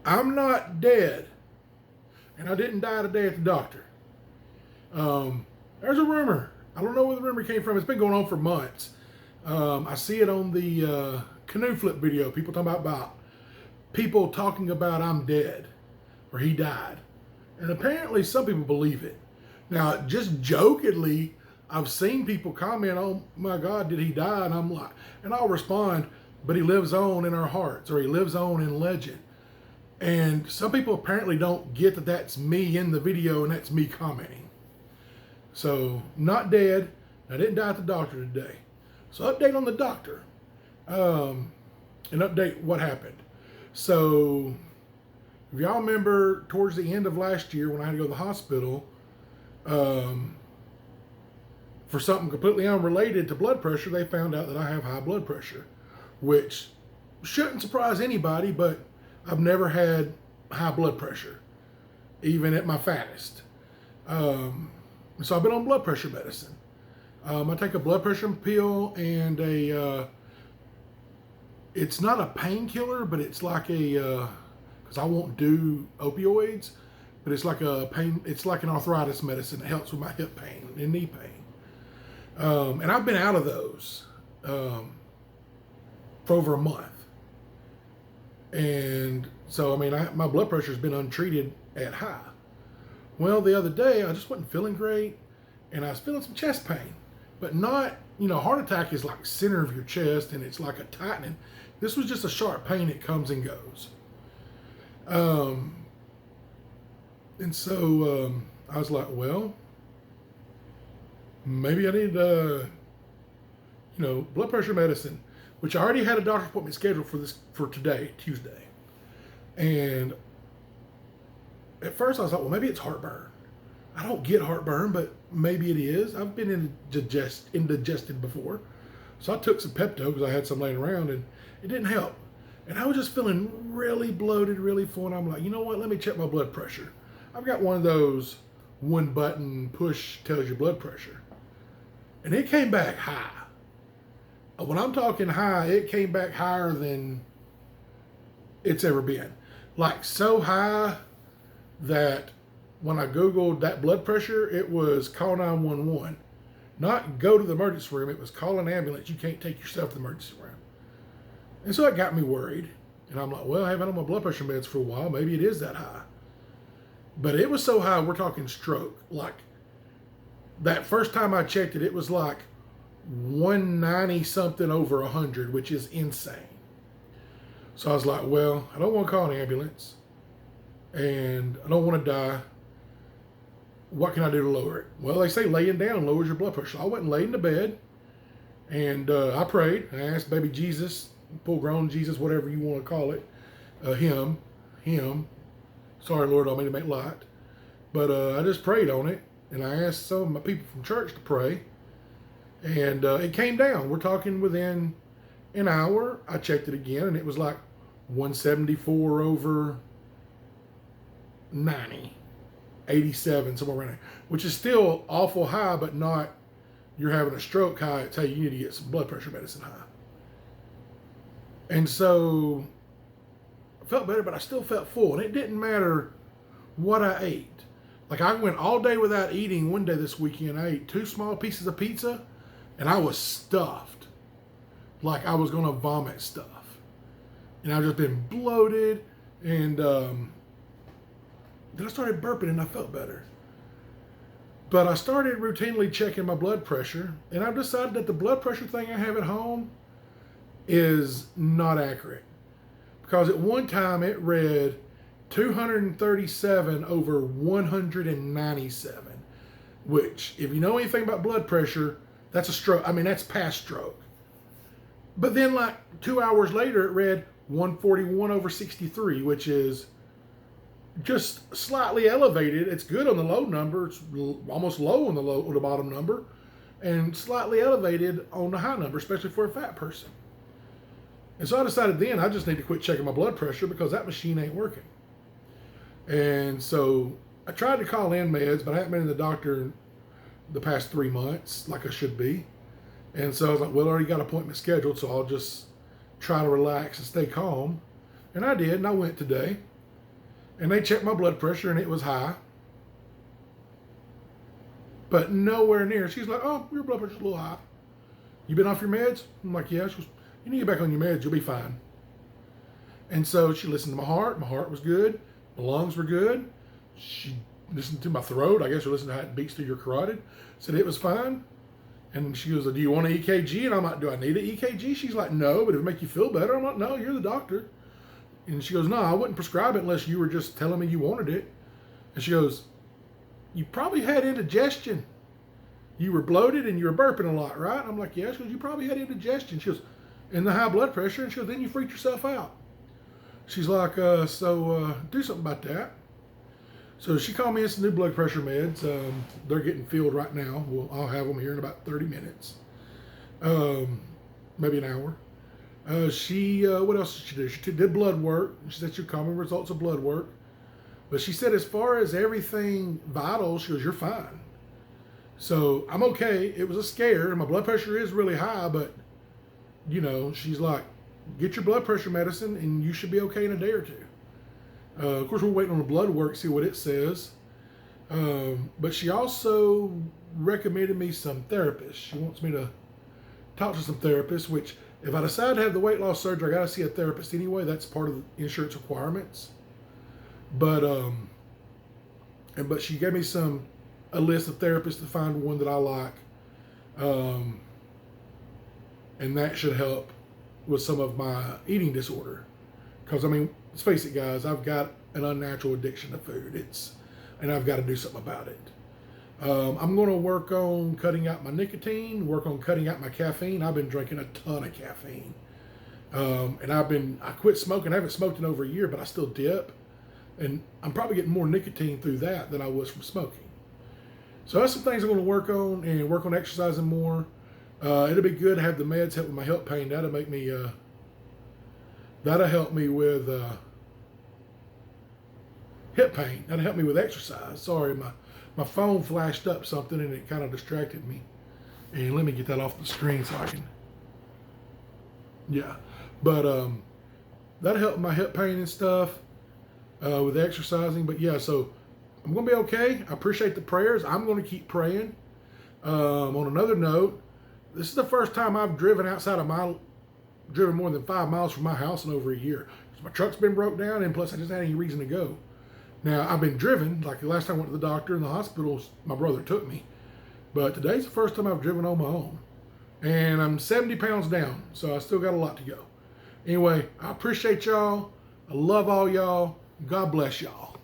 I'm not dead, and I didn't die today at the doctor. There's a rumor. I don't know where the rumor came from. It's been going on for months. I see it on the canoe flip video. People talking about people talking about I'm dead or he died. And apparently some people believe it. Now, just jokingly, I've seen people comment, oh my God, did he die? And I'm like, and I'll respond, but he lives on in our hearts, or he lives on in legend. And some people apparently don't get that that's me in the video and that's me commenting. So, not dead. I didn't die at the doctor today. So, update on the doctor. And update what happened. So, if y'all remember towards the end of last year when I had to go to the hospital for something completely unrelated to blood pressure, they found out that I have high blood pressure, which shouldn't surprise anybody, but I've never had high blood pressure, even at my fattest. So I've been on blood pressure medicine. I take a blood pressure pill and it's not a painkiller, but it's like because I won't do opioids, but it's like it's like an arthritis medicine that helps with my hip pain and knee pain. And I've been out of those for over a month. And so, I mean, my blood pressure has been untreated at high. Well, the other day, I just wasn't feeling great, and I was feeling some chest pain, but not, heart attack is like center of your chest, and it's like a tightening. This was just a sharp pain that comes and goes. And so I was like, well, maybe I need, blood pressure medicine, which I already had a doctor's appointment scheduled for today, Tuesday. And at first I was like, well, maybe it's heartburn. I don't get heartburn, but maybe it is. I've been indigested before. So I took some Pepto because I had some laying around and it didn't help. And I was just feeling really bloated, really full. And I'm like, you know what? Let me check my blood pressure. I've got one of those one button push tells your blood pressure. And it came back high. When I'm talking high, it came back higher than it's ever been. Like so high that when I Googled that blood pressure, it was call 911. Not go to the emergency room, it was call an ambulance. You can't take yourself to the emergency room. And so it got me worried. And I'm like, well, I haven't had my blood pressure meds for a while. Maybe it is that high. But it was so high, we're talking stroke. Like that first time I checked it, it was like 190 something over 100, which is insane. So I was like, well, I don't want to call an ambulance and I don't want to die. What can I do to lower it? Well, they say laying down lowers your blood pressure. So I went and laid in the bed and I prayed. I asked baby Jesus, full grown Jesus, whatever you want to call it, him. Sorry, Lord, I don't mean to make light. But I just prayed on it and I asked some of my people from church to pray. And it came down. We're talking within an hour. I checked it again, and it was like 174 over 90, 87, somewhere around there, which is still awful high, but not you're having a stroke high. It's, hey, you need to get some blood pressure medicine high. And so I felt better, but I still felt full. And it didn't matter what I ate. Like I went all day without eating. One day this weekend, I ate 2 small pieces of pizza. And I was stuffed, like I was going to vomit stuff. And I've just been bloated. And then I started burping and I felt better. But I started routinely checking my blood pressure. And I've decided that the blood pressure thing I have at home is not accurate. Because at one time it read 237 over 197. Which, if you know anything about blood pressure, that's a stroke. I mean, that's past stroke. But then like 2 hours later, it read 141 over 63, which is just slightly elevated. It's good on the low number. It's almost low on the bottom number, and slightly elevated on the high number, especially for a fat person. And so I decided then I just need to quit checking my blood pressure because that machine ain't working. And so I tried to call in meds, but I haven't been to the doctor the past 3 months like I should be. And so I was like, well, I already got an appointment scheduled, so I'll just try to relax and stay calm. And I did, and I went today. And they checked my blood pressure and it was high, but nowhere near. She's like, oh, your blood pressure's a little high. You been off your meds? I'm like, yeah. She goes, you need to get back on your meds. You'll be fine. And so she listened to my heart. My heart was good. My lungs were good. She listened to my throat. I guess she listened to how it beats through your carotid. Said it was fine. And she goes, do you want an EKG? And I'm like, do I need an EKG? She's like, no, but if it make you feel better. I'm like, no, you're the doctor. And she goes, no, I wouldn't prescribe it unless you were just telling me you wanted it. And she goes, you probably had indigestion. You were bloated and you were burping a lot, right? I'm like, yeah. She goes, you probably had indigestion. She goes, and the high blood pressure. And she goes, then you freaked yourself out. She's like, do something about that. So she called me in some new blood pressure meds. They're getting filled right now. I'll have them here in about 30 minutes, maybe an hour. What else did she do? She did blood work. She said she'd call me results of blood work. But she said as far as everything vital, she goes, you're fine. So I'm okay. It was a scare. My blood pressure is really high, but, she's like, get your blood pressure medicine and you should be okay in a day or two. Of course, we're waiting on the blood work, see what it says. But she also recommended me some therapists. She wants me to talk to some therapists, which if I decide to have the weight loss surgery, I got to see a therapist anyway. That's part of the insurance requirements. But she gave me a list of therapists to find one that I like. And that should help with some of my eating disorder. Because, let's face it, guys, I've got an unnatural addiction to food. And I've got to do something about it. I'm going to work on cutting out my nicotine, work on cutting out my caffeine. I've been drinking a ton of caffeine. And I quit smoking. I haven't smoked in over a year, but I still dip. And I'm probably getting more nicotine through that than I was from smoking. So that's some things I'm going to work on, and work on exercising more. It'll be good to have the meds help with my hip pain. That'll make me, that'll help me with hip pain. That'll help me with exercise. Sorry, my phone flashed up something and it kind of distracted me. And let me get that off the screen so I can, yeah. But that'll help my hip pain and stuff with exercising. But yeah, so I'm going to be okay. I appreciate the prayers. I'm going to keep praying. On another note, this is the first time I've driven driven more than 5 miles from my house in over a year. My truck's been broke down, and plus I just had any reason to go. Now, I've been driven, like the last time I went to the doctor and the hospital, my brother took me. But today's the first time I've driven on my own. And I'm 70 pounds down, so I still got a lot to go. Anyway, I appreciate y'all. I love all y'all. God bless y'all.